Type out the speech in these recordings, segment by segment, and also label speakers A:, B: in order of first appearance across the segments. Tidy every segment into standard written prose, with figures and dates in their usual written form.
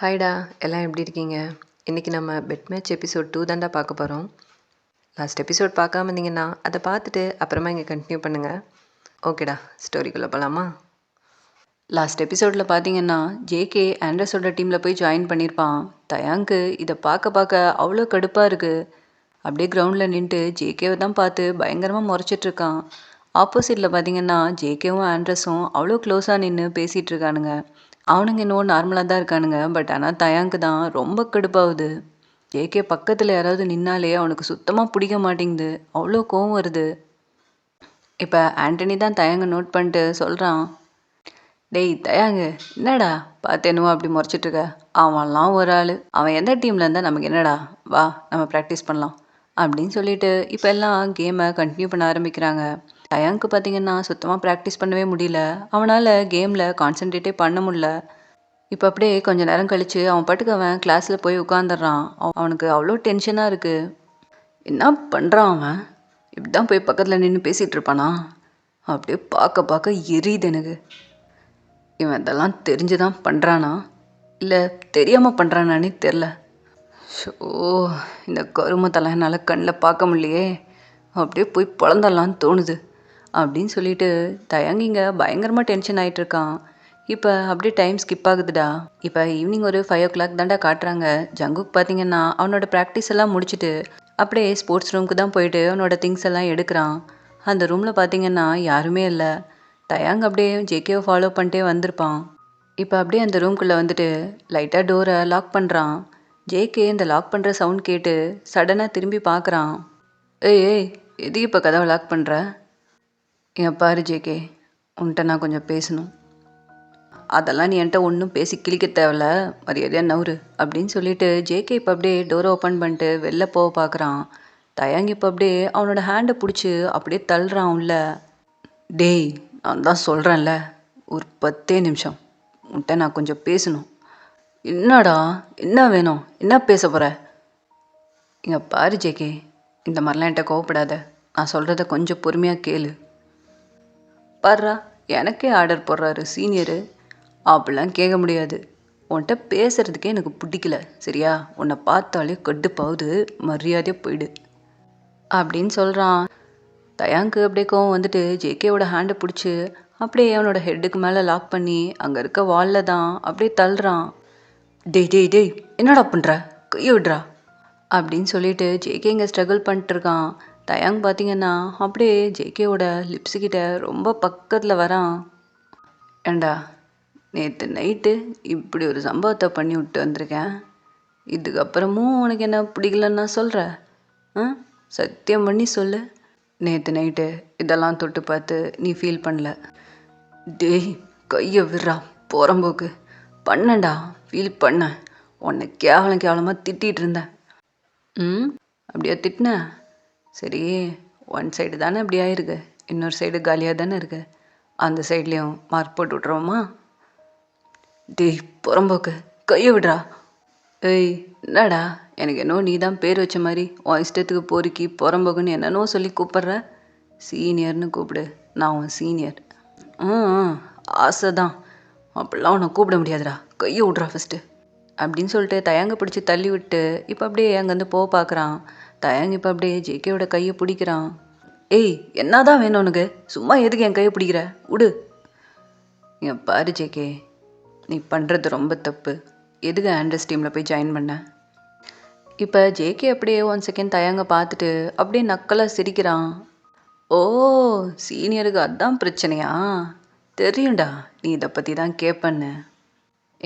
A: ஹாய்டா, எல்லாம் எப்படி இருக்கீங்க? இன்றைக்கி நம்ம பெட் மேட்ச் எபிசோட் 2 தான்டா பார்க்க போகிறோம். லாஸ்ட் எபிசோட் பார்க்காம இருந்தீங்கன்னா அதை பார்த்துட்டு அப்புறமா இங்கே கண்டினியூ பண்ணுங்கள். ஓகேடா, ஸ்டோரிக்குள்ளே போகலாமா? லாஸ்ட் எபிசோடில் பார்த்தீங்கன்னா ஜேகே ஆண்ட்ரஸோட டீமில் போய் ஜாயின் பண்ணியிருப்பான். தயாங்க்கு இதை பார்க்க அவ்வளோ கடுப்பாக இருக்குது. அப்படியே கிரவுண்டில் நின்றுட்டு ஜேகேவை தான் பார்த்து பயங்கரமாக முறைச்சிட்ருக்கான். ஆப்போசிட்டில் பார்த்தீங்கன்னா ஜேகேவும் ஆண்ட்ரஸும் அவ்வளோ க்ளோஸாக நின்று பேசிகிட்டு இருக்கானுங்க. அவனுங்க இன்னும் நார்மலாக தான் இருக்கானுங்க. பட் ஆனால் தயாங்க்கு தான் ரொம்ப கடுப்பாகுது. ஜேகே பக்கத்தில் யாராவது நின்னாலே அவனுக்கு சுத்தமாக பிடிக்க மாட்டேங்குது. அவ்வளோ கோவம் வருது. இப்போ ஆண்டனி தான் தயாங்க நோட் பண்ணிட்டு சொல்கிறான், டேய் தயாங்கு, என்னடா பார்த்து என்னவோ அப்படி முறைச்சிட்ருக்க? அவன்லாம் ஒரு ஆள், அவன் எந்த டீமில் இருந்தால் நமக்கு என்னடா, வா நம்ம ப்ராக்டிஸ் பண்ணலாம் அப்படின்னு சொல்லிட்டு இப்போ எல்லாம் கேமை கண்டினியூ பண்ண ஆரம்பிக்கிறாங்க. தயாங்க்கு பார்த்தீங்கன்னா சுத்தமாக ப்ராக்டிஸ் பண்ணவே முடியல. அவனால் கேமில் கான்சென்ட்ரேட்டே பண்ண முடியல. இப்போ அப்படியே கொஞ்சம் நேரம் கழித்து அவன் பாட்டுக்கு அவன் கிளாஸில் போய் உட்காந்துடுறான். அவனுக்கு அவ்வளோ டென்ஷனாக இருக்குது. என்ன பண்ணுறான் அவன்? இப்படி தான் போய் பக்கத்தில் நின்று பேசிகிட்டு இருப்பானா? அப்படியே பார்க்க எரியுது எனக்கு. இவன் இதெல்லாம் தெரிஞ்சு தான் பண்ணுறானா இல்லை தெரியாமல் பண்ணுறானானே தெரில. ஷோ, இந்த கருமத்தெல்லாம் என்னால் கண்ணில் பார்க்க முடியலையே. அப்படியே போய் பொழந்தரலான்னு தோணுது அப்படின்னு சொல்லிட்டு தயங்கிங்க பயங்கரமாக டென்ஷன் ஆகிட்டுருக்கான். இப்போ அப்படியே டைம் ஸ்கிப் ஆகுதுடா. இப்போ ஈவினிங் ஒரு 5 o'clock தாண்டா காட்டுறாங்க. ஜங்குக் பார்த்தீங்கன்னா அவனோட ப்ராக்டிஸ் எல்லாம் முடிச்சுட்டு அப்படியே ஸ்போர்ட்ஸ் ரூமுக்கு தான் போயிட்டு அவனோட திங்ஸ் எல்லாம் எடுக்கிறான். அந்த ரூமில் பார்த்தீங்கன்னா யாருமே இல்லை. தயாங் அப்படியே ஜேகேவை ஃபாலோ பண்ணிட்டே வந்திருப்பான். இப்போ அப்படியே அந்த ரூம்குள்ளே வந்துட்டு லைட்டாக டோரை லாக் பண்ணுறான். ஜேகே இந்த லாக் பண்ணுற சவுண்ட் கேட்டு சடனாக திரும்பி பார்க்குறான். ஏய், எதுக்கு இப்போ கதவை லாக் பண்ணுற? என் பாரு ஜேகே, உன்கிட்ட நான் கொஞ்சம் பேசணும். அதெல்லாம் நீ என்கிட்ட ஒன்றும் பேசி கிழிக்க தேவையில்ல, மரியாதையாக நவுறு அப்படின்னு சொல்லிட்டு ஜேகே இப்போ அப்படியே டோரை ஓப்பன் பண்ணிட்டு வெளில போக பார்க்குறான். தயாங் இப்போ அப்படியே அவனோட ஹேண்டை பிடிச்சி அப்படியே தள்ளுறான் உள்ள. டேய், நான் தான் சொல்கிறேன்ல, ஒரு 10 நிமிஷம் உன்கிட்ட நான் கொஞ்சம் பேசணும். என்னடா, என்ன வேணும், என்ன பேச போகிற? இங்கே பாரு ஜேகே, இந்த மாதிரிலாம் என்கிட்ட கோவப்படாத. நான் சொல்கிறத கொஞ்சம் பொறுமையாக கேளு. பாருடா, எனக்கே ஆர்டர் போடுறாரு சீனியரு. அப்படிலாம் கேட்க முடியாது. உன்கிட்ட பேசுகிறதுக்கே எனக்கு பிடிக்கல, சரியா? உன்னை பார்த்தாலே கடுப்பாகுது, மரியாதையாக போயிடு அப்படின்னு சொல்கிறான். தயாங்க்கு அப்படியே கோவம் வந்துட்டு ஜேகேவோட ஹேண்டை பிடிச்சி அப்படியே அவனோட ஹெட்டுக்கு மேலே லாக் பண்ணி அங்கே இருக்க வாலில் தான் அப்படியே தள்ளுறான். டேய், என்னடா பண்ணுற? கையை விட்றா அப்படின்னு சொல்லிட்டு ஜேகே இங்கே ஸ்ட்ரகிள் பண்ணிட்டுருக்கான். தயாங் பார்த்தீங்கன்னா அப்படியே ஜேகேவோட லிப்ஸுக்கிட்ட ரொம்ப பக்கத்தில் வரான். ஏண்டா, நேற்று நைட்டு இப்படி ஒரு சம்பவத்தை பண்ணி விட்டு வந்திருக்கேன். இதுக்கப்புறமும் உனக்கு என்ன பிடிக்கலன்னா சொல்கிற? சத்தியம் பண்ணி சொல்லு. நேற்று நைட்டு இதெல்லாம் தொட்டு பார்த்து நீ ஃபீல் பண்ணல. டேய், கையை விட்றா போகிறம்போக்கு. பண்ணண்டா, ஃபீல் பண்ண. உன்னை கேவலமாக திட்டிகிட்டு இருந்தேன். அப்படியா திட்டின? சரி, ஒன் சைடு தானே அப்படி ஆயிருக்கு, இன்னொரு சைடு காலியாக தானே இருக்கு. அந்த சைட்லேயும் மார்க் போட்டு விட்ருவோமா? டேய் புறம்போக்கு, கையை விட்றா. ஏய், என்னடா, எனக்கு என்னோ நீ தான் பேர் வச்ச மாதிரி உன் இஷ்டத்துக்கு பொறுக்கி புறம்போக்குன்னு என்னென்னோ சொல்லி கூப்பிட்ற. சீனியர்னு கூப்பிடு, நான் உன் சீனியர். ஆசை தான், அப்படிலாம் உன்னை கூப்பிட முடியாதுடா. கையை விட்றா ஃபஸ்ட்டு அப்படின்னு சொல்லிட்டு தயாங்க பிடிச்சி தள்ளி விட்டு இப்போ அப்படியே அங்கேருந்து போக பார்க்குறான். தயாங் இப்போ அப்படியே ஜேகேவோட கையை பிடிக்கிறான். ஏய், என்ன தான் வேணும் உனக்கு? சும்மா எதுக்கு என் கையை பிடிக்கிற? விடு. என் பாரு ஜேகே, நீ பண்ணுறது ரொம்ப தப்பு. எதுக்கு ஆண்ட்ரஸ் டீமில் போய் ஜாயின் பண்ண? இப்போ ஜேகே அப்படியே 1 செகண்ட் தயாங்க பார்த்துட்டு அப்படியே நக்கலாக சிரிக்கிறான். ஓ, சீனியருக்கு அதான் பிரச்சனையா? தெரியும்டா, நீ இதை பற்றி தான் கேட்பண்ணு.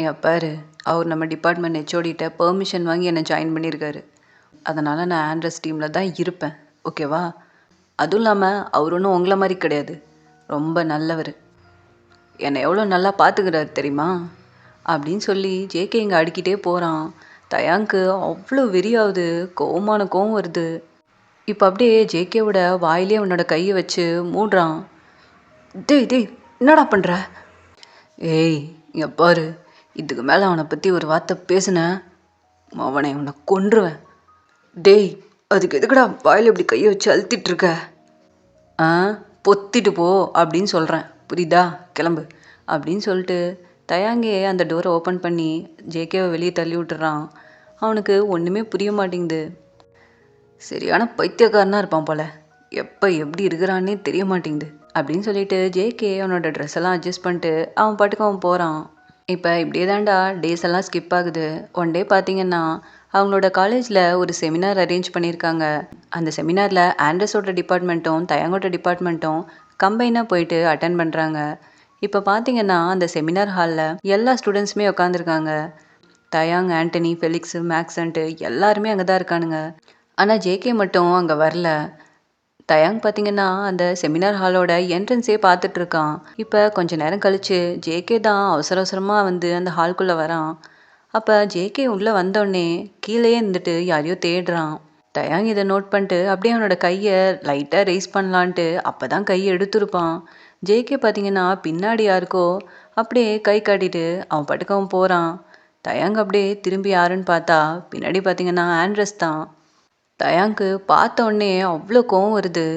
A: என் பாரு, அவர் நம்ம டிபார்ட்மெண்ட் ஹெச்ஓடிகிட்ட பெர்மிஷன் வாங்கி என்னை ஜாயின் பண்ணியிருக்காரு. அதனால் நான் ஆண்ட்ரஸ் டீமில் தான் இருப்பேன், ஓகேவா? அதுவும் இல்லாமல் அவர் ஒன்றும் உங்களை மாதிரி கிடையாது, ரொம்ப நல்லவர். என்னை எவ்வளோ நல்லா பார்த்துக்கிறாரு தெரியுமா அப்படின்னு சொல்லி ஜேகே இங்கே அடிக்கிட்டே போகிறான். தயாங்க்கு அவ்வளோ வெறியாகுது, கோவமான கோவம் வருது. இப்போ அப்படியே ஜேகேவோட வாயிலே அவனோட கையை வச்சு மூடுறான். டேய், என்னடா பண்ணுற? ஏய், இங்கே பாரு, இதுக்கு மேலே அவனை பற்றி ஒரு வார்த்தை பேசுனேன், அவனை உன்னை கொன்றுவேன். டேய், அதுக்கு எதுக்குடா வாயில் இப்படி கையை வச்சு அழுத்திட்டுருக்க? பொத்திட்டு போ அப்படின்னு சொல்கிறேன், புரியுதா? கிளம்பு அப்படின்னு சொல்லிட்டு
B: தயாங்கே அந்த டோரை ஓப்பன் பண்ணி ஜேகேவை வெளியே தள்ளி விட்டுறான். அவனுக்கு ஒன்றுமே புரிய மாட்டேங்குது. சரியான பைத்தியக்காரனாக இருப்பான் போல, எப்போ எப்படி இருக்கிறான்னே தெரிய மாட்டேங்குது அப்படின்னு சொல்லிட்டு ஜேகே அவனோட ட்ரெஸ் எல்லாம் அட்ஜஸ்ட் பண்ணிட்டு அவன் பாட்டுக்கு அவன் போகிறான். இப்போ இப்படியே தாண்டா டேஸ் எல்லாம் ஸ்கிப் ஆகுது. ஒன் டே பார்த்தீங்கன்னா அவங்களோட காலேஜில் ஒரு செமினார் அரேஞ்ச் பண்ணியிருக்காங்க. அந்த செமினாரில் ஆண்ட்ரஸோட டிபார்ட்மெண்ட்டும் தயாங்கோட டிபார்ட்மெண்ட்டும் கம்பைனாக போயிட்டு அட்டன் பண்ணுறாங்க. இப்போ பார்த்தீங்கன்னா அந்த செமினார் ஹாலில் எல்லா ஸ்டூடெண்ட்ஸுமே உட்காந்துருக்காங்க. தயாங், ஆண்டனி, ஃபெலிக்ஸு, மேக்ஸன்ட்டு எல்லாருமே அங்கே தான் இருக்கானுங்க. ஆனால் ஜேகே மட்டும் அங்கே வரல. தயாங் பார்த்தீங்கன்னா அந்த செமினார் ஹாலோட என்ட்ரன்ஸே பார்த்துட்ருக்கான். இப்போ கொஞ்ச நேரம் கழித்து ஜேகே தான் அவசர அவசரமாக வந்து அந்த ஹால்குள்ளே வரான். அப்போ ஜேகே உள்ளே வந்தோடனே கீழேயே இருந்துட்டு யாரையோ தேடுறான். தயாங் இதை நோட் பண்ணிட்டு அப்படியே அவனோட கையை லைட்டாக ரைஸ் பண்ணலான்ட்டு அப்போ தான் கையை எடுத்துருப்பான். ஜேகே பார்த்தீங்கன்னா பின்னாடி யாருக்கோ அப்படியே கை காட்டிட்டு அவன் பாட்டுக்கு அவன் போகிறான். தயாங் அப்படியே திரும்பி யாருன்னு பார்த்தா பின்னாடி பார்த்தீங்கன்னா ஆண்ட்ரஸ் தான். தயாங்க்கு பார்த்த உடனே அவ்வளோ கோவம் வருது.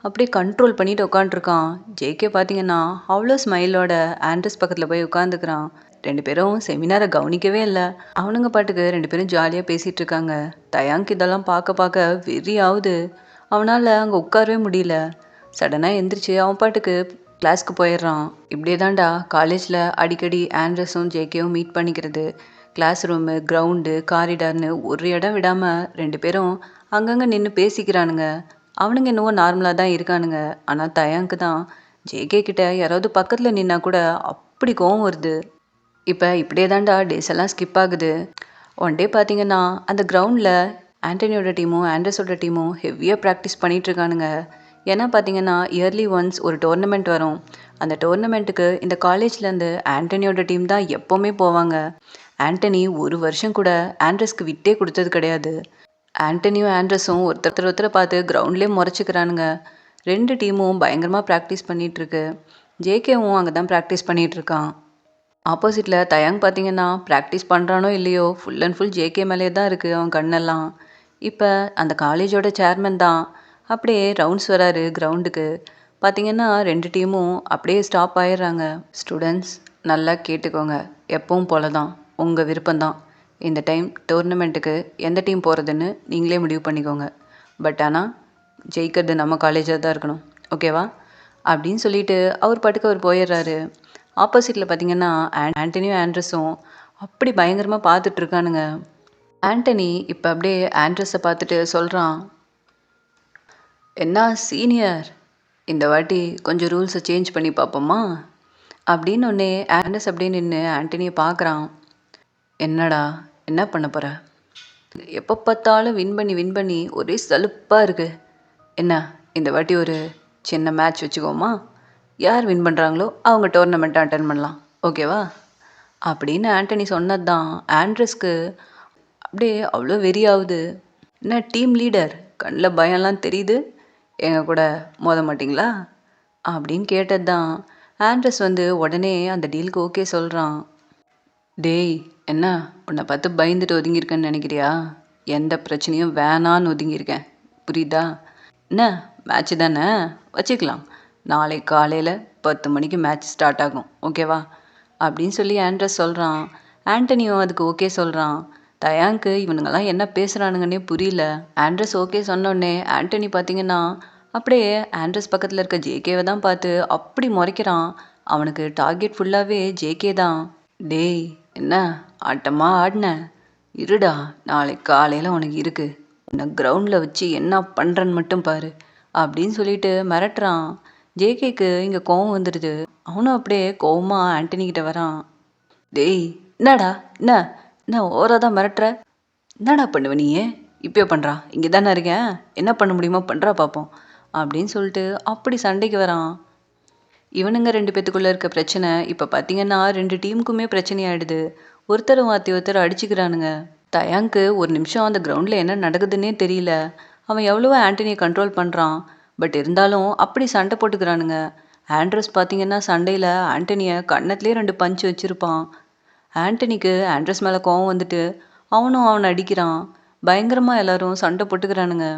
B: அப்படியே கண்ட்ரோல் பண்ணிட்டு உட்காண்ட்ருக்கான். ஜேகே பார்த்தீங்கன்னா அவ்வளோ ஸ்மைலோட ஆண்ட்ரஸ் பக்கத்தில் போய் உட்காந்துக்கிறான். 2 பேரும் செமினாரை கவனிக்கவே இல்லை. அவனுங்க பாட்டுக்கு 2 பேரும் ஜாலியாக பேசிகிட்டு இருக்காங்க. தயாங்க் இதெல்லாம் பார்க்க பார்க்க வெறி ஆகுது. அவனால் அங்கே உட்காரவே முடியல. சடனாக எந்திரிச்சு அவன் பாட்டுக்கு கிளாஸ்க்கு போயிடுறான். இப்படியே தாண்டா காலேஜில் அடிக்கடி ஆண்ட்ரஸும் ஜேகேவும் மீட் பண்ணிக்கிறது. கிளாஸ் ரூமு, கிரவுண்டு, காரிடார்னு ஒரு இடம் விடாமல் 2 பேரும் அங்கங்கே நின்று பேசிக்கிறானுங்க. அவனுங்க என்னவோ நார்மலாக தான் இருக்கானுங்க. ஆனால் தயாங்க்கு தான் ஜேகே கிட்ட யாராவது பக்கத்தில் நின்னா கூட அப்படி கோவம் வருது. இப்போ இப்படியே தாண்டா டேஸ் எல்லாம் ஸ்கிப் ஆகுது. ஒன் டே பார்த்தீங்கன்னா அந்த கிரவுண்டில் ஆண்டனியோட டீமும் ஆண்ட்ரஸோட டீமும் ஹெவியாக ப்ராக்டிஸ் பண்ணிகிட்ருக்கானுங்க. ஏன்னா பார்த்தீங்கன்னா இயர்லி ஒன்ஸ் ஒரு டோர்னமெண்ட் வரும். அந்த டோர்னமெண்ட்டுக்கு இந்த காலேஜ்லேருந்து ஆண்டனியோட டீம் தான் எப்போவுமே போவாங்க. ஆண்டனி ஒரு வருஷம் கூட ஆண்ட்ரஸ்க்கு விட்டே கொடுத்தது கிடையாது. ஆண்டனியும் ஆண்ட்ரஸும் ஒருத்தரை பார்த்து கிரவுண்ட்லேயே முறைச்சிக்கிறானுங்க. 2 டீமும் பயங்கரமாக ப்ராக்டிஸ் பண்ணிகிட்ருக்கு. ஜேகேவும் அங்கே தான் ப்ராக்டிஸ் பண்ணிகிட்ருக்கான். ஆப்போசிட்டில் தயாங் பார்த்தீங்கன்னா ப்ராக்டிஸ் பண்ணுறானோ இல்லையோ ஃபுல் அண்ட் ஃபுல் ஜேகே மேலே தான் இருக்குது அவன் கண்ணெல்லாம். இப்போ அந்த காலேஜோட சேர்மன் தான் அப்படியே ரவுண்ட்ஸ் வராரு கிரவுண்டுக்கு. பார்த்தீங்கன்னா 2 டீமும் அப்படியே ஸ்டாப் ஆயிடுறாங்க. ஸ்டூடெண்ட்ஸ் நல்லா கேட்டுக்கோங்க, எப்பவும் போல தான் உங்கள் விருப்பம்தான். இந்த டைம் டோர்னமெண்ட்டுக்கு எந்த டீம் போகிறதுன்னு நீங்களே முடிவு பண்ணிக்கோங்க. பட் ஆனால் ஜெயிக்கிறது நம்ம காலேஜாக தான் இருக்கணும், ஓகேவா அப்படின்னு சொல்லிட்டு அவர் பாட்டுக்கு அவர் போயிடுறாரு. ஆப்போசிட்டில் பார்த்தீங்கன்னா ஆண்டனியும் ஆண்ட்ரஸும் அப்படி பயங்கரமாக பார்த்துட்ருக்கானுங்க. ஆண்டனி இப்போ அப்படியே ஆண்ட்ரஸை பார்த்துட்டு சொல்கிறான், என்ன சீனியர், இந்த வாட்டி கொஞ்சம் ரூல்ஸை சேஞ்ச் பண்ணி பார்ப்போமா அப்படின்னு. ஒன்னே ஆண்ட்ரஸ் அப்படியே நின்று ஆண்டனியை பார்க்குறான். என்னடா என்ன பண்ண போகிற? எப்போ பார்த்தாலும் வின் பண்ணி ஒரே சலுப்பாக இருக்குது. என்ன இந்த வாட்டி ஒரு சின்ன மேட்ச் வச்சுக்கோமா? யார் வின் பண்ணுறாங்களோ அவங்க டோர்னமெண்ட்டை அட்டன் பண்ணலாம், ஓகேவா அப்படின்னு ஆண்டனி சொன்னது தான் ஆண்ட்ரஸ்க்கு அப்படியே அவ்வளோ வெறியாகுது. என்ன டீம் லீடர், கண்ணில் பயம்லாம் தெரியுது, எங்கள் கூட மோத மாட்டிங்களா அப்படின்னு கேட்டது தான். ஆண்ட்ரஸ் வந்து உடனே அந்த டீலுக்கு ஓகே சொல்கிறான். டேய், என்ன உன்னை பார்த்து பயந்துட்டு ஒதுங்கியிருக்கேன்னு நினைக்கிறியா? எந்த பிரச்சனையும் வேணான்னு ஒதுங்கியிருக்கேன், புரியுதா? என்ன மேட்ச்சு தானே, வச்சுக்கலாம். நாளை காலையில் 10 மணிக்கு மேட்ச் ஸ்டார்ட் ஆகும், ஓகேவா அப்படின்னு சொல்லி ஆண்ட்ரஸ் சொல்கிறான். ஆண்டனியும் அதுக்கு ஓகே சொல்கிறான். தயாங்க்கு இவனுங்கெல்லாம் என்ன பேசுகிறானுங்கன்னே புரியல. ஆண்ட்ரஸ் ஓகே சொன்னோடனே ஆண்டனி பார்த்தீங்கன்னா அப்படியே ஆண்ட்ரஸ் பக்கத்தில் இருக்க ஜேகேவை தான் பார்த்து அப்படி முறைக்கிறான். அவனுக்கு டார்கெட் ஃபுல்லாகவே ஜேகே தான். டேய், என்ன ஆட்டமாக ஆடின, இருடா நாளைக்கு காலையில் உனக்கு இருக்குது, உன்னை கிரவுண்டில் வச்சு என்ன பண்ணுறன்னு மட்டும் பாரு அப்படின்னு சொல்லிட்டு மிரட்டுறான். ஜேகேக்கு இங்கே கோவம் வந்துடுது. அவனும் அப்படியே கோவமாக ஆண்டனிக்கிட்ட வரான். டேய், என்னடா என்ன என்ன ஓவராக தான் மிரட்டுற, என்னடா பண்ணுவ நீயே, இப்போ பண்ணுறா, இங்கே தானே இருக்கேன், என்ன பண்ண முடியுமோ பண்ணுறா பார்ப்போம் அப்படின்னு சொல்லிட்டு அப்படி சண்டைக்கு வரான். இவனுங்க 2 பேத்துக்குள்ளே இருக்க பிரச்சனை இப்போ பார்த்தீங்கன்னா 2 டீமுக்குமே பிரச்சனையாயிடுது. ஒருத்தர் மாற்றி ஒருத்தர் அடிச்சுக்கிறானுங்க. தயாங்க்கு ஒரு நிமிஷம் அந்த கிரவுண்டில் என்ன நடக்குதுன்னே தெரியல. அவன் எவ்வளவோ ஆண்டனியை கண்ட்ரோல் பண்ணுறான். பட் இருந்தாலும் அப்படி சண்டை போட்டுக்கிறானுங்க. ஆண்ட்ரஸ் பார்த்தீங்கன்னா சண்டையில் ஆண்டனியை கன்னத்துலேயே 2 பஞ்சு வச்சுருப்பான். ஆண்டனிக்கு ஆண்ட்ரஸ் மேலே கோவம் வந்துட்டு அவனும் அவனை அடிக்கிறான். பயங்கரமாக எல்லாரும் சண்டை போட்டுக்கிறானுங்க.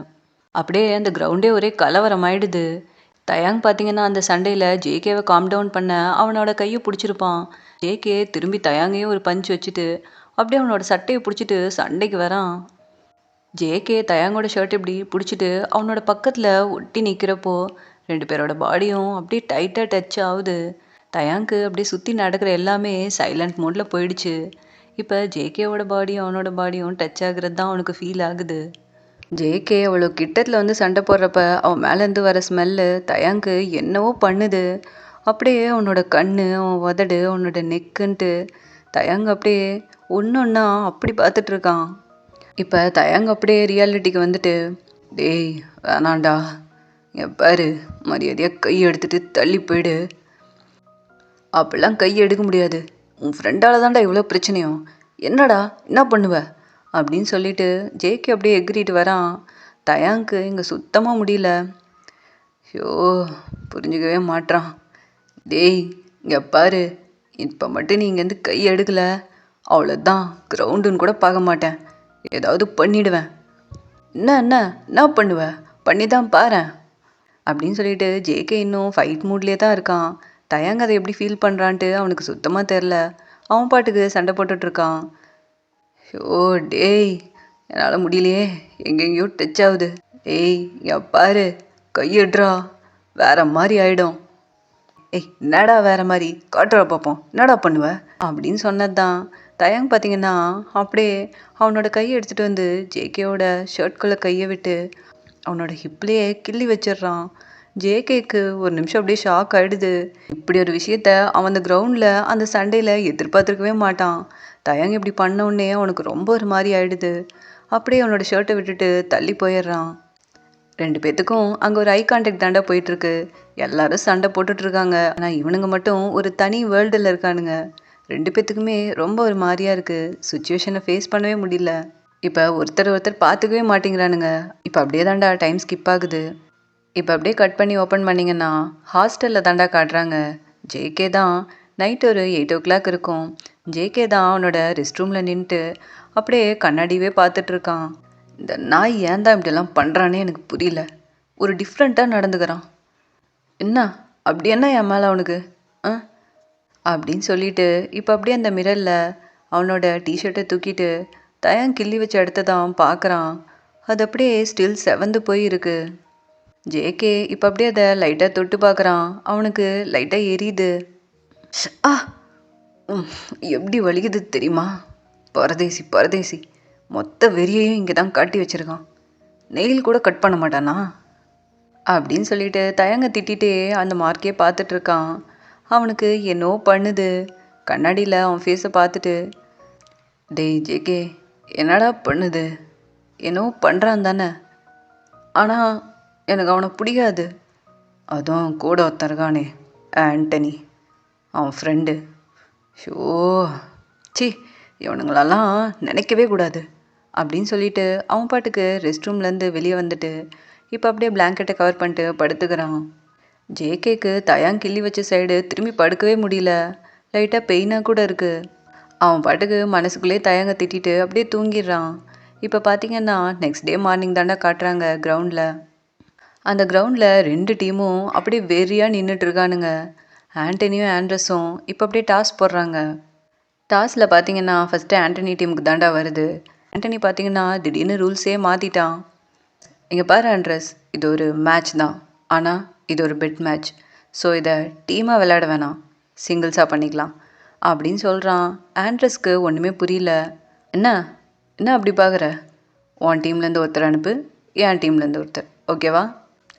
B: அப்படியே அந்த கிரவுண்டே ஒரே கலவரம் ஆயிடுது. தயாங் பார்த்தீங்கன்னா அந்த சண்டையில் ஜேகேவை காம் டவுன் பண்ண அவனோட கையை பிடிச்சிருப்பான். ஜேகே திரும்பி தயாங்கையும் ஒரு பஞ்ச் வச்சுட்டு அப்படியே அவனோட சட்டையை பிடிச்சிட்டு சண்டைக்கு வரான். ஜேகே தயாங்கோட ஷர்ட் இப்படி பிடிச்சிட்டு அவனோட பக்கத்தில் ஒட்டி நிற்கிறப்போ 2 பேரோட பாடியும் அப்படியே டைட்டாக டச் ஆகுது. தயாங்க்கு அப்படியே சுற்றி நடக்கிற எல்லாமே சைலண்ட் மோடில் போயிடுச்சு. இப்போ ஜேகேவோட பாடியும் அவனோட பாடியும் டச் ஆகுறது தான் அவனுக்கு ஃபீல் ஆகுது. ஜேகே அவ்வளோ கிட்டத்தில் வந்து சண்டை போடுறப்ப அவன் மேலேருந்து வர ஸ்மெல்லு தயாங்க்கு என்னவோ பண்ணுது. அப்படியே அவனோட கண், அவன் உதடு, அவனோட நெக்குன்ட்டு தயாங் அப்படியே ஒன்றா அப்படி பார்த்துட்டு இருக்கான். இப்போ தயாங் அப்படியே ரியாலிட்டிக்கு வந்துட்டு, டேய் வேணாண்டா, பாரு மரியாதையாக கை எடுத்துட்டு தள்ளி போயிடு. அப்படிலாம் கை எடுக்க முடியாது, உன் ஃப்ரெண்டால் தான்டா இவ்வளோ பிரச்சனையும், என்னடா என்ன பண்ணுவ அப்படின்னு சொல்லிட்டு ஜேகே அப்படியே எகிரிட்டு வரான். தயாங்க்கு இங்கே சுத்தமாக முடியல. ஐயோ புரிஞ்சுக்கவே மாட்றான். டேய் இங்கே பாரு, இப்போ மட்டும் நீ இங்கேருந்து கை எடுக்கலை அவ்வளோதான், கிரவுண்டுன்னு கூட பார்க்க மாட்டேன், ஏதாவது பண்ணிடுவேன். என்ன பண்ணுவ, பண்ணி தான் பாரேன் அப்படின்னு சொல்லிட்டு ஜேகே இன்னும் ஃபைட் மூட்லேயே தான் இருக்கான். தயாங் அதை எப்படி ஃபீல் பண்ணுறான்ட்டு அவனுக்கு சுத்தமாக தெரில. அவன் பாட்டுக்கு சண்டை போட்டுட்ருக்கான். ஐயோ டேய் என்னால் முடியலையே, எங்கெங்கேயோ டச் ஆகுது. டேய் இங்கே பாரு, கையிட்றா, வேற மாதிரி ஆகிடும். ஏய் என்னடா வேற மாதிரி காட்டுறா பார்ப்போம், என்னடா பண்ணுவ அப்படின்னு சொன்னது தான். தயாங் பார்த்தீங்கன்னா அப்படியே அவனோட கையை எடுத்துகிட்டு வந்து ஜேகேவோட ஷர்ட்குள்ளே கையை விட்டு அவனோட ஹிப்லேயே கிள்ளி வச்சிடுறான். ஜேகேக்கு ஒரு நிமிஷம் அப்படியே ஷாக் ஆகிடுது. இப்படி ஒரு விஷயத்த அவன் அந்த கிரவுண்டில் அந்த சண்டையில் எதிர்பார்த்துருக்கவே மாட்டான். தயாங் இப்படி பண்ண உடனே அவனுக்கு ரொம்ப ஒரு மாதிரி ஆகிடுது. அப்படியே அவனோட ஷர்ட்டை விட்டுட்டு தள்ளி போயிடுறான். 2 பேத்துக்கும் அங்கே ஒரு ஐ கான்டாக்ட் தாண்டா போயிட்டுருக்கு. எல்லாரும் சண்டை போட்டுட்ருக்காங்க. ஆனால் இவனுங்க மட்டும் ஒரு தனி வேர்ல்டில் இருக்கானுங்க. 2 பேத்துக்குமே ரொம்ப ஒரு மாதிரியாக இருக்குது. சுச்சுவேஷனை ஃபேஸ் பண்ணவே முடியல. இப்போ ஒருத்தர் பார்த்துக்கவே மாட்டேங்கிறானுங்க. இப்போ அப்படியே தாண்டா டைம் ஸ்கிப் ஆகுது. இப்போ அப்படியே கட் பண்ணி ஓப்பன் பண்ணிங்கன்னா ஹாஸ்டலில் தாண்டா காட்டுறாங்க. ஜேகே தான் நைட்டு ஒரு 8 o'clock இருக்கும். ஜேகே தான் அவனோட ரெஸ்ட் ரூமில் நின்றுட்டு அப்படியே கண்ணாடியே பார்த்துட்ருக்கான். இந்த நாய் ஏன் தான் இப்படியெல்லாம் பண்ணுறானே எனக்கு புரியல. ஒரு டிஃப்ரெண்ட்டாக நடந்துக்கிறான். என்ன அப்படி என்ன என் மேலே அவனுக்கு அப்படின்னு சொல்லிட்டு இப்போ அப்படியே அந்த மிரரில் அவனோட டிஷர்ட்டை தூக்கிட்டு தயாங் கிள்ளி வச்ச இடத்த தான் பார்க்குறான். அது அப்படியே ஸ்டில் செவந்து போய் இருக்கு. ஜேகே இப்போ அப்படியே அதை லைட்டாக தொட்டு பார்க்குறான். அவனுக்கு லைட்டாக எரியுது. எப்படி வலிக்குது தெரியுமா? பரதேசி மொத்த வெறியையும் இங்கே தான் காட்டி வச்சுருக்கான். நெயில் கூட கட் பண்ண மாட்டானா அப்படின்னு சொல்லிட்டு தயங்க திட்டிகிட்டே அந்த மார்க்கே பார்த்துட்ருக்கான். அவனுக்கு என்னோ பண்ணுது. கண்ணாடியில் அவன் ஃபேஸை பார்த்துட்டு, டேய் ஜேகே என்னடா பண்ணுது, என்னோ பண்ணுறான் தானே, ஆனால் எனக்கு அவனை பிடிக்காது. அதுவும் கூட ஒருத்தருக்கானே ஆண்டனி, அவன் ஃப்ரெண்டு. ஷோ சி இவனுங்களெல்லாம் நினைக்கவே கூடாது அப்படின்னு சொல்லிட்டு அவன் பாட்டுக்கு ரெஸ்ட் ரூம்லேருந்து வெளியே வந்துட்டு இப்போ அப்படியே பிளாங்கெட்டை கவர் பண்ணிட்டு படுத்துக்கிறான். ஜேகேக்கு தயாங் கிள்ளி வச்ச சைடு திரும்பி படுக்கவே முடியல. லைட்டாக பெயினாக கூட இருக்குது. அவன் பாட்டுக்கு மனசுக்குள்ளே தயாங்க திட்டிட்டு அப்படியே தூங்கிடுறான். இப்போ பார்த்தீங்கன்னா நெக்ஸ்ட் டே மார்னிங் தாண்டா காட்டுறாங்க கிரவுண்டில். அந்த கிரவுண்டில் 2 டீமும் அப்படியே வெறியாக நின்றுட்டுருக்கானுங்க. ஆண்டனியும் ஆண்ட்ரஸும் இப்போ அப்படியே டாஸ் போடுறாங்க. டாஸில் பார்த்தீங்கன்னா ஃபஸ்ட்டு ஆண்டனி டீமுக்கு தாண்டா வருது. ஆண்டனி பார்த்தீங்கன்னா திடீர்னு ரூல்ஸே மாற்றிட்டான். இங்கே பாரு ஆண்ட்ரஸ், இது ஒரு மேட்ச் தான், ஆனால் இது ஒரு பெட் மேட்ச். ஸோ இதை டீமாக விளையாட வேணாம், சிங்கிள்ஸாக பண்ணிக்கலாம் அப்படின்னு சொல்கிறான். ஆண்ட்ரஸ்க்கு ஒன்றுமே புரியல. என்ன அப்படி பார்க்குற, உன் டீம்லேருந்து ஒருத்தர் அனுப்பு, என் டீம்லேருந்து ஒருத்தர், ஓகேவா?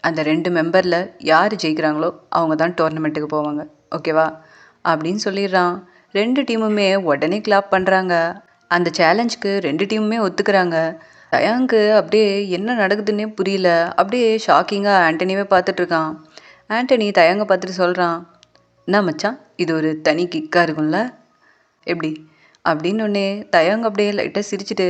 B: அந்த 2 மெம்பரில் யார் ஜெயிக்கிறாங்களோ அவங்க தான் டோர்னமெண்ட்டுக்கு போவாங்க, ஓகேவா அப்படின்னு சொல்லிடுறான். 2 டீமுமே உடனே கிளாப் பண்ணுறாங்க. அந்த சேலஞ்சுக்கு 2 டீமுமே ஒத்துக்கிறாங்க. தயாங்க்கு அப்படியே என்ன நடக்குதுன்னே புரியல. அப்படியே ஷாக்கிங்காக ஆண்டனியே பார்த்துட்ருக்கான். ஆண்டனி தயாங்க பார்த்துட்டு சொல்கிறான், என்ன மச்சான் இது ஒரு தனி கிக்காக இருக்கும்ல எப்படி அப்படின்னு. ஒன்னே தயாங்க அப்படியே லைட்டாக சிரிச்சிட்டு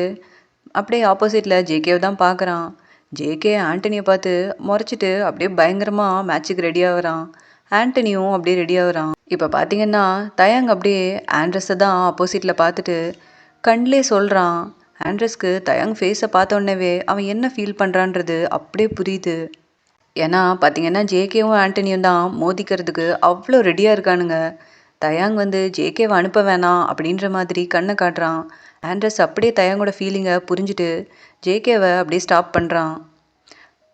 B: அப்படியே ஆப்போசிட்டில் ஜேகேவை தான் பார்க்குறான். ஜேகே ஆண்டனியை பார்த்து முறைச்சிட்டு அப்படியே பயங்கரமாக மேட்சுக்கு ரெடி ஆகுறான். ஆண்டனியும் அப்படியே ரெடி ஆகுறான். இப்போ பார்த்தீங்கன்னா தயாங் அப்படியே ஆண்ட்ரஸை தான் ஆப்போசிட்டில் பார்த்துட்டு கண்ணிலே சொல்கிறான். ஆண்ட்ரஸ்க்கு தயாங் ஃபேஸை பார்த்தோன்னே அவன் என்ன ஃபீல் பண்ணுறான்றது அப்படியே புரியுது. ஏன்னா பார்த்தீங்கன்னா ஜேகேவும் ஆண்டனியும் தான் மோதிக்கிறதுக்கு அவ்வளோ ரெடியாக இருக்கானுங்க. தயாங் வந்து ஜேகேவை அனுப்ப வேணாம் அப்படின்ற மாதிரி கண்ணை காட்டுறான். ஆண்ட்ரஸ் அப்படியே தயாங்கோட ஃபீலிங்கை புரிஞ்சுட்டு ஜேகேவை அப்படியே ஸ்டாப் பண்ணுறான்.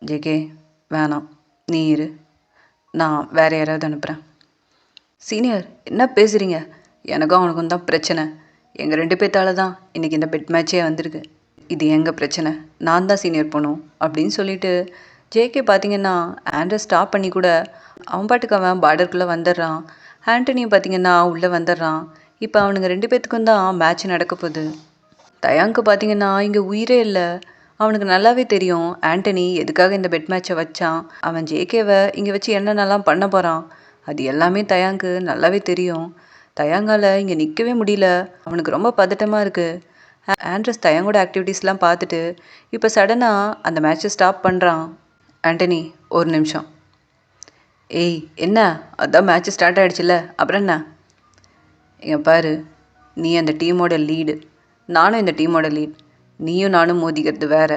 B: ஜேகே வேணாம், நீ இரு, நான் வேற யாராவது அனுப்புகிறேன். சீனியர் என்ன பேசுகிறீங்க? எனக்கும் அவனுக்கும் தான் பிரச்சனை. எங்கள் 2 பேர்த்தால தான் இன்றைக்கி இந்த பெட் மேட்சே வந்திருக்கு. இது எங்கள் பிரச்சனை, நான் தான் சீனியர் போகணும் அப்படின்னு சொல்லிட்டு ஜேகே பார்த்தீங்கன்னா ஆண்ட்ரஸ் ஸ்டாப் பண்ணி கூட அவன் பாட்டுக்கு அவன் பார்டருக்குள்ளே வந்துடுறான். ஆண்டனியும் பார்த்தீங்கன்னா உள்ளே வந்துடுறான். இப்போ அவனுங்க 2 பேர்த்துக்கும் தான் மேட்ச் நடக்க போகுது. தயாங்க்கு பார்த்தீங்கன்னா இங்கே உயிரே இல்லை. அவனுக்கு நல்லாவே தெரியும் ஆண்டனி எதுக்காக இந்த பெட் மேட்சை வச்சான், அவன் ஜேகேவை இங்கே வச்சு என்னென்னலாம் பண்ண போகிறான். அது எல்லாமே தயாங்க்கு நல்லாவே தெரியும். தயாங்கால் இங்கே நிற்கவே முடியல. அவனுக்கு ரொம்ப பதட்டமாக இருக்குது. ஆண்ட்ரஸ் தயாங்கோட ஆக்டிவிட்டீஸ்லாம் பார்த்துட்டு இப்போ சடனாக அந்த மேட்சை ஸ்டாப் பண்ணுறான். ஆண்டனி ஒரு நிமிஷம். ஏய் என்ன, அதான் மேட்ச் ஸ்டார்ட் ஆகிடுச்சுல்ல, அப்புறம் என்ன? இங்கே பாரு, நீ அந்த டீமோட லீடு, நானும் இந்த டீமோட லீட். நீயும் நானும் மோதிக்கிறது வேற.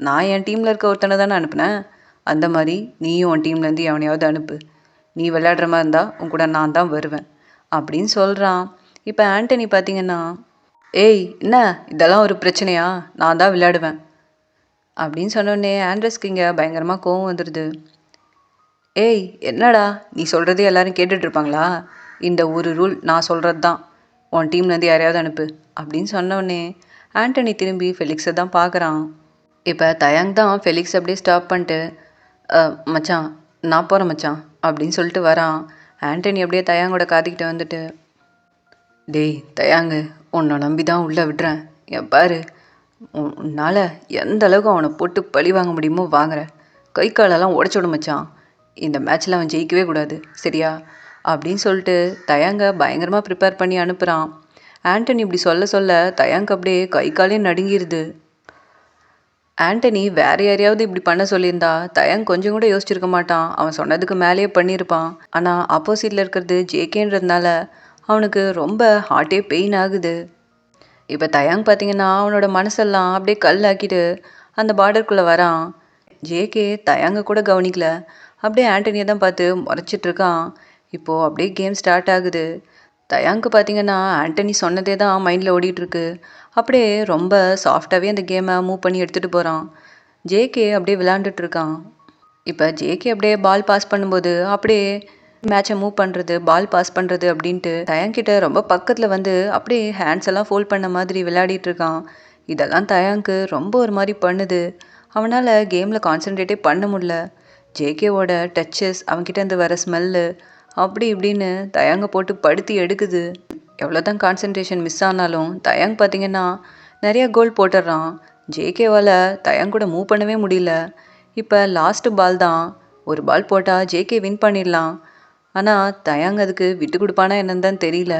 B: நான் என் டீமில் இருக்க ஒருத்தனை தானே அனுப்புனேன். அந்த மாதிரி நீயும் உன் டீம்லேருந்து எவனையாவது அனுப்பு. நீ விளையாடுற மாதிரி இருந்தால் உன் கூட நான் தான் வருவேன் அப்படின்னு சொல்கிறான். இப்போ ஆண்டனி பார்த்தீங்கன்னா ஏய் என்ன இதெல்லாம் ஒரு பிரச்சனையா, நான் தான் விளையாடுவேன் அப்படின்னு சொன்னோடனே ஆண்ட்ரஸ்க்கு இங்கே பயங்கரமாக கோவம் வந்துடுது. ஏய் என்னடா நீ சொல்கிறதே எல்லாரும் கேட்டுட்ருப்பாங்களா? இந்த ஒரு ரூல், நான் சொல்கிறது தான், உன் டீம்லேருந்து யாரையாவது அனுப்பு அப்படின்னு சொன்னோடனே ஆண்டனி திரும்பி ஃபெலிக்ஸை தான் பார்க்குறான். இப்போ தயாங் தான் ஃபெலிக்ஸ் அப்படியே ஸ்டாப் பண்ணிட்டு மச்சான் நான் போகிறேன் மச்சான் அப்படின்னு சொல்லிட்டு வரான். ஆண்டனி அப்படியே தயாங்கோட காதுகிட்ட வந்துட்டு, டேய் தயாங்கு, உன்னை நம்பி தான் உள்ளே விடுறேன். என் பாரு, உன்னால் எந்த அளவுக்கு அவனை போட்டு பழி வாங்க முடியுமோ வாங்குற. கை காலெல்லாம் உடச்சி விட மச்சான். இந்த மேட்ச்சில் அவன் ஜெயிக்கவே கூடாது சரியா அப்படின்னு சொல்லிட்டு தயாங்க பயங்கரமாக ப்ரிப்பேர் பண்ணி அனுப்புகிறான். ஆண்டனி இப்படி சொல்ல சொல்ல தயாங்க் அப்படியே கை காலே நடுங்கிடுது. ஆண்டனி வேற யாரையாவது இப்படி பண்ண சொல்லியிருந்தா தயாங் கொஞ்சம் கூட யோசிச்சிருக்க மாட்டான். அவன் சொன்னதுக்கு மேலேயே பண்ணியிருப்பான். ஆனால் ஆப்போசிட்டில் இருக்கிறது ஜேகேன்றதுனால அவனுக்கு ரொம்ப ஹார்ட்டே பெயின் ஆகுது. இப்போ தயாங் பார்த்தீங்கன்னா அவனோட மனசெல்லாம் அப்படியே கல்லாக்கிட்டு அந்த பார்டருக்குள்ளே வரான். ஜேகே தயாங்க கூட கவனிக்கல, அப்படியே ஆண்டனியை தான் பார்த்து முறைச்சிட்ருக்கான். இப்போது அப்படியே கேம் ஸ்டார்ட் ஆகுது. தயாங்க்கு பார்த்தீங்கன்னா ஆண்டனி சொன்னதே தான் மைண்டில் ஓடிட்டுருக்கு. அப்படியே ரொம்ப சாஃப்டாகவே அந்த கேமை மூவ் பண்ணி எடுத்துகிட்டு போகிறான். ஜேகே அப்படியே விளாண்டுட்ருக்கான். இப்போ ஜேகே அப்படியே பால் பாஸ் பண்ணும்போது அப்படியே மேட்சை மூவ் பண்ணுறது, பால் பாஸ் பண்ணுறது அப்படின்ட்டு தயாங்கிட்ட ரொம்ப பக்கத்தில் வந்து அப்படியே ஹேண்ட்ஸ் எல்லாம் ஃபோல்ட் பண்ண மாதிரி விளையாடிட்டுருக்கான். இதெல்லாம் தயாங்க்கு ரொம்ப ஒரு மாதிரி பண்ணுது. அவனால் கேமில் கான்சென்ட்ரேட்டே பண்ண முடியல. ஜேகேவோட டச்சஸ், அவன்கிட்ட இருந்து வர ஸ்மெல்லு அப்படி இப்படின்னு தயாங்க போட்டு படுத்தி எடுக்குது. எவ்வளோ தான் கான்சன்ட்ரேஷன் மிஸ் ஆனாலும் தயாங் பார்த்தீங்கன்னா நிறையா கோல் போட்டுடுறான். ஜேகேவால் தயாங் கூட மூவ் பண்ணவே முடியல. இப்போ லாஸ்ட்டு பால் தான், ஒரு பால் போட்டால் ஜேகே வின் பண்ணிடலாம். ஆனால் தயாங் அதுக்கு விட்டு கொடுப்பானா என்னன்னு தான் தெரியல.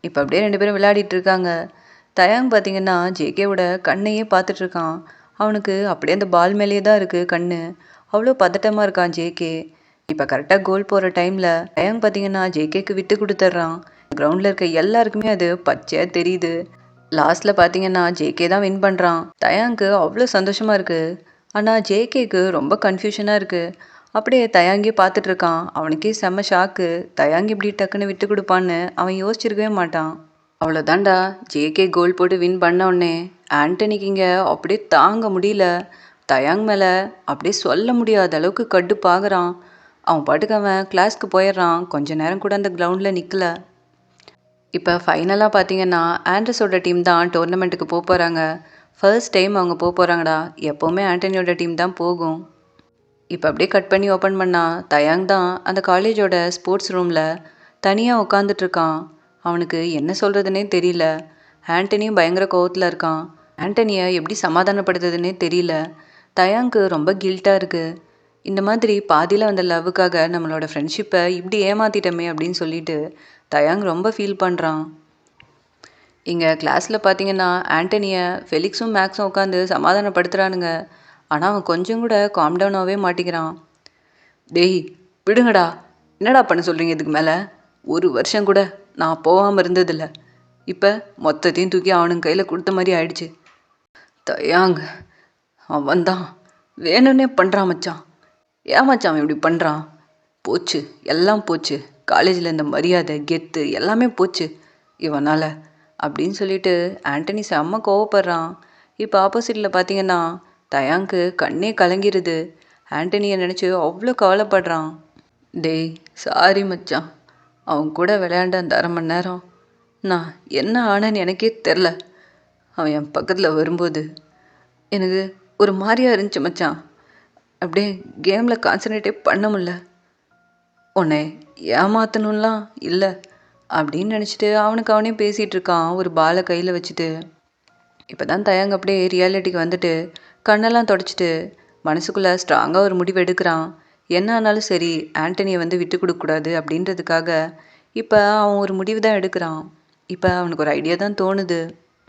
B: இப்போ அப்படியே 2 பேரும் விளையாடிட்டு இருக்காங்க. தயாங் பார்த்தீங்கன்னா ஜேகேவோட கண்ணையே பார்த்துட்ருக்கான். அவனுக்கு அப்படியே அந்த பால் மேலேயே தான் இருக்குது கண்ணு. அவ்வளோ பதட்டமாக இருக்கான் ஜேகே. இப்போ கரெக்டாக கோல் போகிற டைமில் தயாங் பார்த்தீங்கன்னா ஜேகேக்கு விட்டு கொடுத்துட்றான். கிரவுண்டில் இருக்க எல்லாருக்குமே அது பச்சையாக தெரியுது. லாஸ்ட்டில் பார்த்தீங்கன்னா ஜேகே தான் வின் பண்ணுறான். தயாங்க்கு அவ்வளோ சந்தோஷமாக இருக்குது. ஆனால் ஜேகேக்கு ரொம்ப கன்ஃபியூஷனாக இருக்குது. அப்படியே தயாங்கே பார்த்துட்ருக்கான். அவனுக்கே செம்ம ஷாக்கு. தயாங் இப்படி டக்குன்னு விட்டு கொடுப்பான்னு அவன் யோசிச்சிருக்கவே மாட்டான். அவ்வளோதான்டா, ஜேகே கோல் போட்டு வின் பண்ண உடனே ஆண்டனிக்கு இங்கே அப்படியே தாங்க முடியல. தயாங் மேலே அப்படியே சொல்ல முடியாத அளவுக்கு கடுப்பாகிறான். அவன் பாட்டுக்கு அவன் கிளாஸ்க்கு போயிடுறான். கொஞ்ச நேரம் கூட அந்த கிரவுண்டில் நிற்கல. இப்போ ஃபைனலாக பார்த்தீங்கன்னா ஆண்ட்ரஸோட டீம் தான் டோர்னமெண்ட்டுக்கு போகிறாங்க. ஃபர்ஸ்ட் டைம் அவங்க போகிறாங்கடா. எப்போவுமே ஆண்டனியோட டீம் தான் போகும். இப்போ அப்படியே கட் பண்ணி ஓப்பன் பண்ணால் தயாங் தான் அந்த காலேஜோட ஸ்போர்ட்ஸ் ரூமில் தனியாக உட்காந்துட்ருக்கான். அவனுக்கு என்ன சொல்கிறதுனே தெரியல. ஆண்டனியும் பயங்கர கோவத்தில் இருக்கான். ஆண்டனியை எப்படி சமாதானப்படுத்துறதுனே தெரியல. தயாங்க்கு ரொம்ப கில்ட்டாக இருக்குது. இந்த மாதிரி பாதியில் வந்த லவ்வுக்காக நம்மளோட ஃப்ரெண்ட்ஷிப்பை இப்படி ஏமாற்றிட்டோமே அப்படின்னு சொல்லிட்டு தயாங் ரொம்ப ஃபீல் பண்ணுறான். இங்கே கிளாஸில் பார்த்தீங்கன்னா ஆண்டனியை ஃபெலிக்ஸும் மேக்ஸும் உட்காந்து சமாதானப்படுத்துகிறானுங்க. ஆனால் அவன் கொஞ்சம் கூட காம் டவுனாகவே மாட்டிக்கிறான். டேய் விடுங்கடா, என்னடா பண்ண சொல்கிறீங்க? இதுக்கு மேலே ஒரு வருஷம் கூட நான் போகாமல் இருந்ததில்ல. இப்போ மொத்தத்தையும் தூக்கி அவனுங்க கையில் கொடுத்த மாதிரி ஆயிடுச்சு. தயாங் அவன் தான் வேணும்னே பண்ணுறான் மச்சான். ஏன் மச்சான் அவன் இப்படி பண்ணுறான்? போச்சு, எல்லாம் போச்சு. காலேஜில் இந்த மரியாதை கெத்து எல்லாமே போச்சு இவனால் அப்படின்னு சொல்லிட்டு ஆண்டனி செம்ம கோவப்படுறான். இப்போ ஆப்போசிட்டில் பார்த்தீங்கன்னா தயாங்க்கு கண்ணே கலங்கிருது. ஆண்டனியை நினச்சி அவ்வளோ கவலைப்படுறான். டேய் சாரி மச்சான், அவன் கூட விளையாண்ட அந்த 1/2 மணி நேரம் நான் என்ன ஆனேன்னு எனக்கே தெரில. அவன் என் பக்கத்தில் வரும்போது எனக்கு ஒரு மாதிரியா இருந்துச்சு மச்சான். அப்படியே கேமில் கான்சன்ட்ரேட்டே பண்ண முடில. உன்னை ஏமாத்தணும்லாம் இல்லை அப்படின்னு நினச்சிட்டு அவனுக்கு அவனே பேசிகிட்டு இருக்கான் ஒரு பாலை கையில் வச்சுட்டு. இப்போ தான் தயாங்க அப்படியே ரியாலிட்டிக்கு வந்துட்டு கண்ணெல்லாம் தொடச்சிட்டு மனசுக்குள்ளே ஸ்ட்ராங்காக ஒரு முடிவு எடுக்கிறான். என்ன ஆனாலும் சரி ஆண்டனியை வந்து விட்டு கொடுக்கக்கூடாது அப்படின்றதுக்காக இப்போ அவன் ஒரு முடிவு தான் எடுக்கிறான். இப்போ அவனுக்கு ஒரு ஐடியா தான் தோணுது.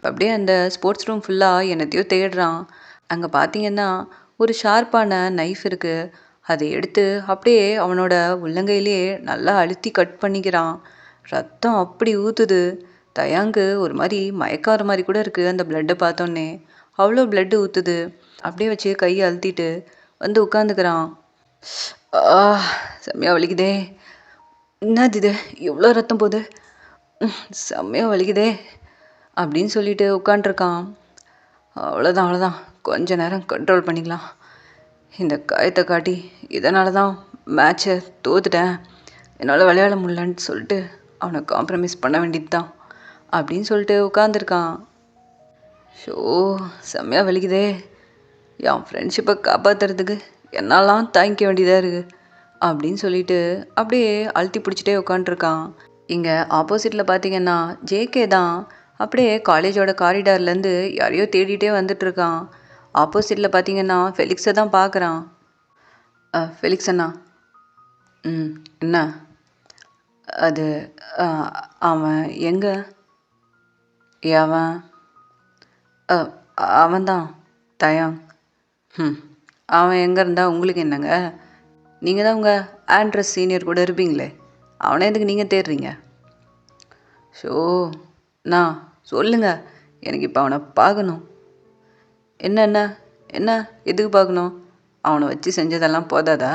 B: அப்படியே அந்த ஸ்போர்ட்ஸ் ரூம் ஃபுல்லாக என்னத்தையோ தேடுறான். அங்கே பார்த்தீங்கன்னா ஒரு ஷார்ப்பான நைஃப் இருக்குது. அதை எடுத்து அப்படியே அவனோட உள்ளங்கையிலே நல்லா அழுத்தி கட் பண்ணிக்கிறான். ரத்தம் அப்படி ஊற்றுது. தயாங்கு ஒரு மாதிரி மயக்கார மாதிரி கூட இருக்குது அந்த பிளட்டை பார்த்தோன்னே. அவ்வளோ பிளட்டு ஊற்றுது. அப்படியே வச்சு கையை அழுத்திட்டு வந்து உட்காந்துக்கிறான். செம்மையாக வலிக்குதே. என்னது இது, எவ்வளோ ரத்தம் போகுது, செம்மையாக வலிக்குதே அப்படின்னு சொல்லிட்டு உட்காண்ட்ருக்கான். அவ்வளோதான், கொஞ்ச நேரம் கண்ட்ரோல் பண்ணிக்கலாம். இந்த காயத்தை காட்டி இதனால தான் மேட்சை தோத்துட்டேன், என்னால் விளையாட முடியலன்னு சொல்லிட்டு அவனை காம்ப்ரமைஸ் பண்ண வேண்டியது தான் அப்படின்னு சொல்லிட்டு உட்காந்துருக்கான். ஷோ செம்மையாக வலிக்குதே. என் ஃப்ரெண்ட்ஷிப்பை காப்பாற்றுறதுக்கு என்னெல்லாம் தாங்கிக்க வேண்டியதாக இருக்குது அப்படின்னு சொல்லிட்டு அப்படியே அழுத்தி பிடிச்சிட்டே உட்காண்ட்ருக்கான். இங்கே ஆப்போசிட்டில் பார்த்தீங்கன்னா ஜேகே தான் அப்படியே காலேஜோட காரிடார்லேருந்து யாரையோ தேடிட்டே வந்துட்டுருக்கான். ஆப்போசிட்டில் பார்த்தீங்கன்னா ஃபெலிக்ஸை தான் பார்க்குறான். ஃபெலிக்ஸ் அண்ணா. என்ன அது, அவன் எங்கே? அவன் அவன்தான் தயாங். அவன் எங்கே இருந்தால் உங்களுக்கு என்னங்க? நீங்கள் தான் உங்கள் ஆண்ட்ரஸ் சீனியர் கூட இருப்பீங்களே, அவனை எதுக்கு நீங்கள் தேடுறீங்க? ஷோ நான் சொல்லுங்க, எனக்கு இப்போ அவனை பார்க்கணும். என்ன எதுக்கு பார்க்கணும்? அவனை வச்சு செஞ்சதெல்லாம் போதாதா?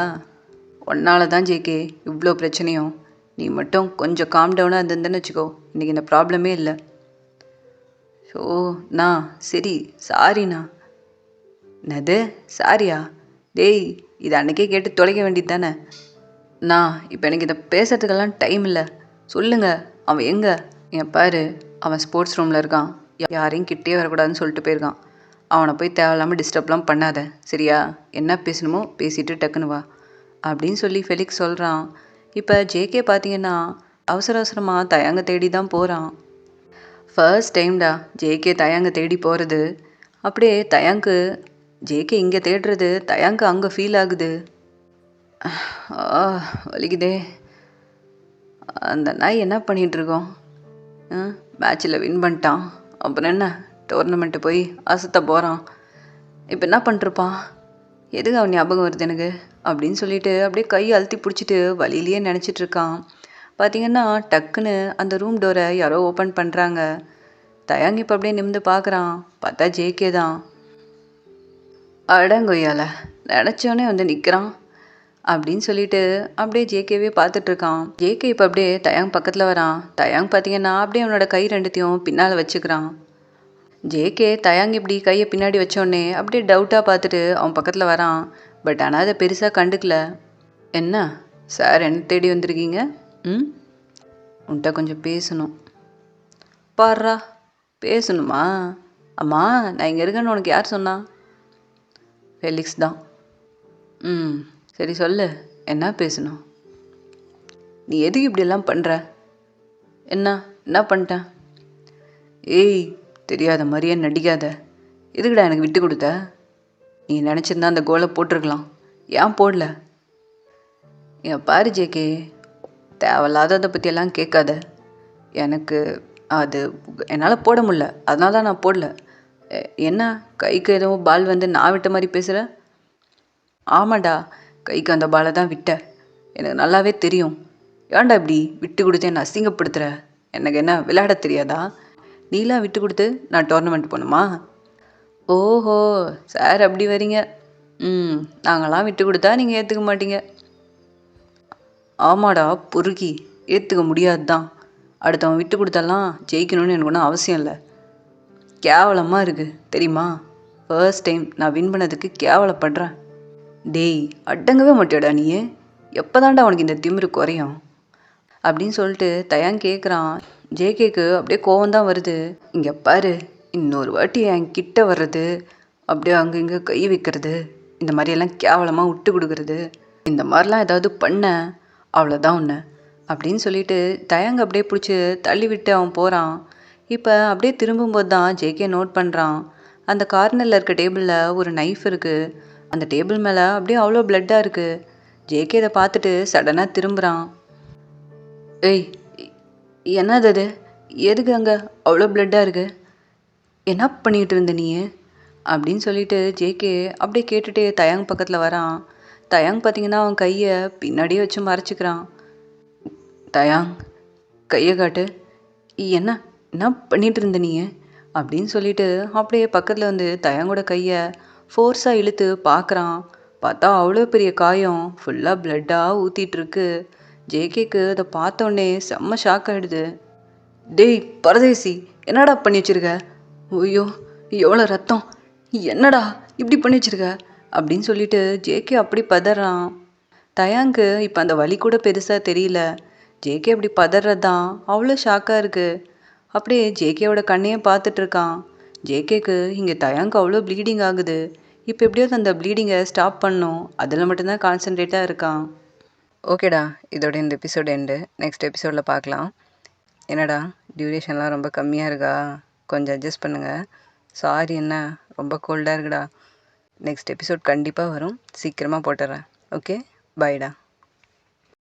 B: ஒன்னால தான் ஜேகே இவ்வளோ பிரச்சனையும். நீ மட்டும் கொஞ்சம் காம் டவுனாக இருந்திருந்தேன்னு வச்சுக்கோ, இன்றைக்கி இந்த ப்ராப்ளமே இல்லை. ஸோ சரி சாரிண்ணா. என்னது சாரியா? டேய், இது அன்றைக்கே கேட்டு தொலைக்க வேண்டியது தானே. இப்போ எனக்கு இதை பேசுறதுக்கெல்லாம் டைம் இல்லை. சொல்லுங்க, அவன் எங்கே? என் பாரு, அவன் ஸ்போர்ட்ஸ் ரூமில் இருக்கான். யாரையும் கிட்டே வரக்கூடாதுன்னு சொல்லிட்டு போயிருக்கான். அவனை போய் தேவையில்லாமல் டிஸ்டர்ப்லாம் பண்ணாத, சரியா? என்ன பேசணுமோ பேசிட்டு டக்குன்னு வா அப்படின்னு சொல்லி ஃபெலிக்ஸ் சொல்கிறான். இப்போ ஜேகே பார்த்தீங்கன்னா அவசரமாக தயாங்க தேடி தான் போகிறான். ஃபர்ஸ்ட் டைம்டா ஜேகே தயாங்க தேடி போகிறது. அப்படியே தயாங்கு ஜேகே இங்கே தேடுறது தயாங்கு அங்கே ஃபீல் ஆகுது. வலிக்குதே. அந்த நாய் என்ன பண்ணிகிட்ருக்கோம்? மேட்சில் வின் பண்ணிட்டான், அப்புறம் என்ன டோர்னமெண்ட்டு போய் அசத்த போகிறான். இப்போ என்ன பண்ணிருப்பான்? எதுக்கு அவன் ஞாபகம் வருது எனக்கு அப்படின்னு சொல்லிட்டு அப்படியே கை அழுத்தி பிடிச்சிட்டு வழியிலேயே நினச்சிட்ருக்கான். பார்த்திங்கன்னா டக்குன்னு அந்த ரூம் டோரை யாரோ ஓப்பன் பண்ணுறாங்க. தயாங் இப்போ அப்படியே நிமிந்து பார்க்குறான். பார்த்தா ஜேகே தான். அடங்கொய்யால, நினச்சோன்னே வந்து நிற்கிறான் அப்படின்னு சொல்லிட்டு அப்படியே ஜேகேவே பார்த்துட்ருக்கான். ஜேகே இப்போ அப்படியே தயாங் பக்கத்தில் வரான். தயாங் பார்த்தீங்கன்னா அப்படியே அவனோட கை ரெண்டுத்தையும் பின்னால் வச்சுக்கிறான். ஜேகே தயாங் இப்படி கையை பின்னாடி வச்சோடனே அப்படியே டவுட்டாக பார்த்துட்டு அவன் பக்கத்தில் வரான். பட் ஆனால் அதை பெருசாக கண்டுக்கல. என்ன சார், என்ன தேடி வந்திருக்கீங்க? உன்கிட்ட கொஞ்சம் பேசணும். பாடுறா, பேசணுமா? அம்மா, நான் இங்கே இருக்கேன்னு உனக்கு யார் சொன்னா? ஃபெலிக்ஸ் தான். சரி சொல்லு, என்ன பேசணும்? நீ எதுக்கு இப்படியெல்லாம் பண்ணுற? என்ன பண்ணிட்டேன்? ஏய், தெரியாத மாதிரியே நடிக்காத. எதுக்குடா எனக்கு விட்டு கொடுத்த? நீ நினச்சிருந்தா அந்த கோலை போட்டிருக்கலாம், ஏன் போடல? என் பாரு ஜேகே, தேவையில்லாததை பற்றியெல்லாம் கேட்காத. எனக்கு அது என்னால் போட முடில, அதனால தான் நான் போடல. என்ன கைக்கு ஏதோ பால் வந்து நான் விட்ட மாதிரி பேசுகிற? ஆமாண்டா, கைக்கு அந்த பாலை தான் விட்ட, எனக்கு நல்லாவே தெரியும். ஏன்டா இப்படி விட்டு கொடுத்து என்னை அசிங்கப்படுத்துகிற? எனக்கு என்ன விளையாட தெரியாதா? நீலாம் விட்டு கொடுத்து நான் டோர்னமெண்ட் போகணுமா? ஓஹோ, சார் அப்படி வரீங்க. நாங்களாம் விட்டு கொடுத்தா நீங்கள் ஏற்றுக்க மாட்டீங்க. ஆமாடா பொறுக்கி, ஏற்றுக்க முடியாது தான். அடுத்தவன் விட்டு கொடுத்தெல்லாம் ஜெயிக்கணும்னு எனக்கு ஒன்றும் அவசியம் இல்லை. கேவலமாக இருக்குது தெரியுமா? ஃபர்ஸ்ட் டைம் நான் வின் பண்ணதுக்கு கேவலப்படுறேன். டேய் அடங்கவே மாட்டியாடா நீ? எப்போ தான்டா உனக்கு இந்த திமிரு குறையும்? அப்படின்னு சொல்லிட்டு தயாங் கேட்குறான். ஜேகேக்கு அப்படியே கோவம் தான் வருது. இங்கே பாரு, இன்னொரு வாட்டி என் கிட்ட வர்றது, அப்படியே அங்கே இங்கே கை வைக்கிறது, இந்த மாதிரியெல்லாம் கேவலமாக விட்டு கொடுக்குறது, இந்த மாதிரிலாம் ஏதாவது பண்ண அவ்வளோதான் ஒன்று அப்படின்னு சொல்லிட்டு தயாங்க அப்படியே பிடிச்சி தள்ளி விட்டு அவன் போகிறான். இப்போ அப்படியே திரும்பும்போது தான் ஜேகே நோட் பண்ணுறான். அந்த கார்னரில் இருக்க டேபிளில் ஒரு நைஃப் இருக்குது. அந்த டேபிள் மேலே அப்படியே அவ்வளோ பிளட்டாக இருக்குது. ஜேகே இதை பார்த்துட்டு சடனாக திரும்புகிறான். ஏய் என்னது அது? எதுக்கு அங்கே அவ்வளோ பிளட்டாக இருக்கு? என்ன பண்ணிகிட்டு இருந்த நீ? அப்படின்னு சொல்லிட்டு ஜேகே அப்படியே கேட்டுட்டு தயாங் பக்கத்தில் வரான். தயாங் பார்த்தீங்கன்னா அவன் கையை பின்னாடியே வச்சு மறைச்சிக்கிறான். தயாங் கையை காட்டு. என்ன என்ன பண்ணிகிட்டு இருந்த நீ? அப்படின்னு சொல்லிட்டு அப்படியே பக்கத்தில் வந்து தயாங்கோட கையை ஃபோர்ஸாக இழுத்து பார்க்குறான். பார்த்தா அவ்வளோ பெரிய காயம், ஃபுல்லாக பிளட்டாக ஊற்றிட்டுருக்கு. ஜேகேக்கு அதை பார்த்தோன்னே செம்ம ஷாக் ஆகிடுது. டேய் பரதேசி, என்னடா பண்ணி வச்சிருக்க? ஐயோ எவ்வளோ ரத்தம், என்னடா இப்படி பண்ணி வச்சிருக்க? அப்படின்னு சொல்லிட்டு ஜேகே அப்படி பதறான். தயாங்கு இப்போ அந்த வலி கூட பெருசாக தெரியல. ஜேகே அப்படி பதறது தான் அவ்வளோ ஷாக்காக இருக்குது. அப்படியே ஜேகேவோட கண்ணையே பார்த்துட்ருக்கான். ஜேகேக்கு இங்கே தயாங்கு அவ்வளோ ப்ளீடிங் ஆகுது. இப்போ எப்படியாவது அந்த ப்ளீடிங்கை ஸ்டாப் பண்ணணும், அதில் மட்டும்தான் கான்சன்ட்ரேட்டாக இருக்கான்.
A: ஓகேடா, இதோட இந்த எபிசோட் எண்டு. நெக்ஸ்ட் எபிசோடில் பார்க்கலாம். என்னடா டியூரேஷன்லாம் ரொம்ப கம்மியாக இருக்கா? கொஞ்சம் அட்ஜஸ்ட் பண்ணுங்கள். சாரி, என்ன ரொம்ப கோல்டாக இருக்குடா. நெக்ஸ்ட் எபிசோட் கண்டிப்பாக வரும், சீக்கிரமாக போட்டுறேன். ஓகே, பாய்டா.